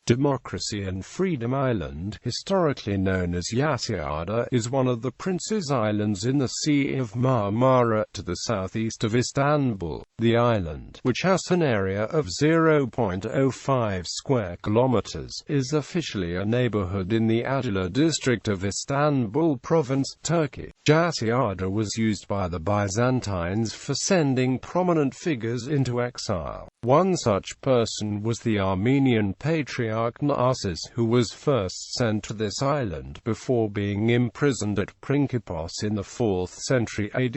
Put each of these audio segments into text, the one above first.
Democracy and Freedom Island, historically known as Yassıada, is one of the Prince's Islands in the Sea of Marmara, to the southeast of Istanbul. The island, which has an area of 0.05 square kilometers, is officially a neighborhood in the Adalar district of Istanbul Province, Turkey. Yassıada was used by the Byzantines for sending prominent figures into exile. One such person was the Armenian Patriarch Narses, who was first sent to this island before being imprisoned at Prinkipos in the 4th century AD.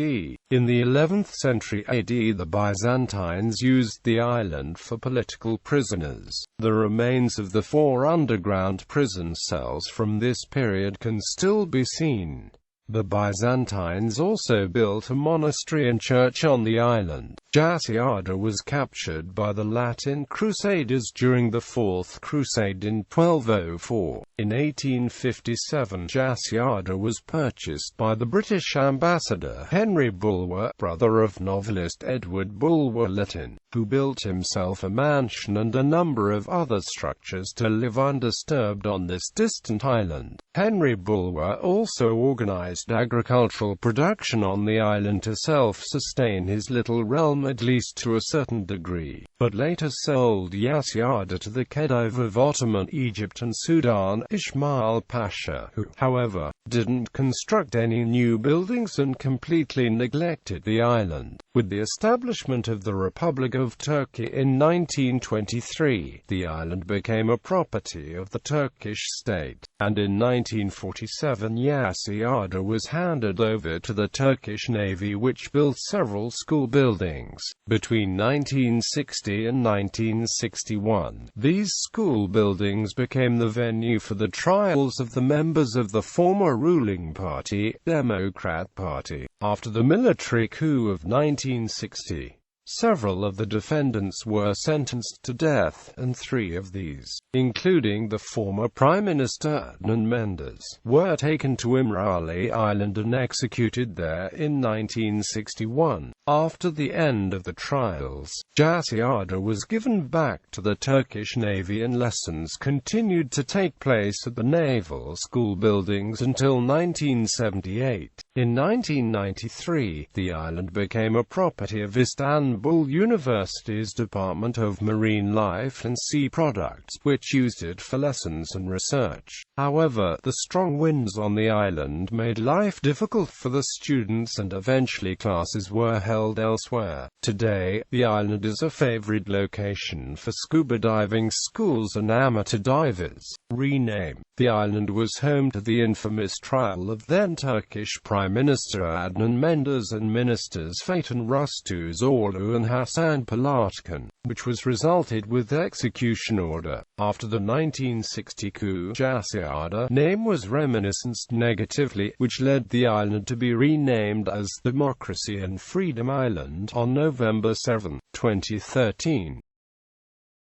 In the 11th century AD, the Byzantines used the island for political prisoners. The remains of the 4 underground prison cells from this period can still be seen. The Byzantines also built a monastery and church on the island. Yassıada was captured by the Latin Crusaders during the Fourth Crusade in 1204. In 1857, Yassıada was purchased by the British ambassador Henry Bulwer, brother of novelist Edward Bulwer-Lytton, who built himself a mansion and a number of other structures to live undisturbed on this distant island. Henry Bulwer also organized agricultural production on the island to self-sustain his little realm, at least to a certain degree, but later sold Yassıada to the Khedive of Ottoman Egypt and Sudan, Ismail Pasha, who, however, didn't construct any new buildings and completely neglected the island. With the establishment of the Republic of Turkey in 1923, the island became a property of the Turkish state, and in 1947 Yassıada was handed over to the Turkish Navy, which built several school buildings. Between 1960 and 1961, these school buildings became the venue for the trials of the members of the former ruling party, Democrat Party. After the military coup of 1960, several of the defendants were sentenced to death, and 3 of these, including the former Prime Minister Adnan Menderes, were taken to İmralı Island and executed there in 1961. After the end of the trials, Yassıada was given back to the Turkish Navy and lessons continued to take place at the naval school buildings until 1978. In 1993, the island became a property of Istanbul University's Department of Marine Life and Sea Products, which used it for lessons and research. However, the strong winds on the island made life difficult for the students and eventually classes were held elsewhere. Today, the island is a favorite location for scuba diving schools and amateur divers. Renamed, the island was home to the infamous trial of then Turkish Prime Minister Adnan Menderes and ministers Fatih Rustuzoglu and Hasan Palatkan, which was resulted with execution order. After the 1960 coup, Yassıada name was reminisced negatively, which led the island to be renamed as Democracy and Freedom Island on November 7, 2013.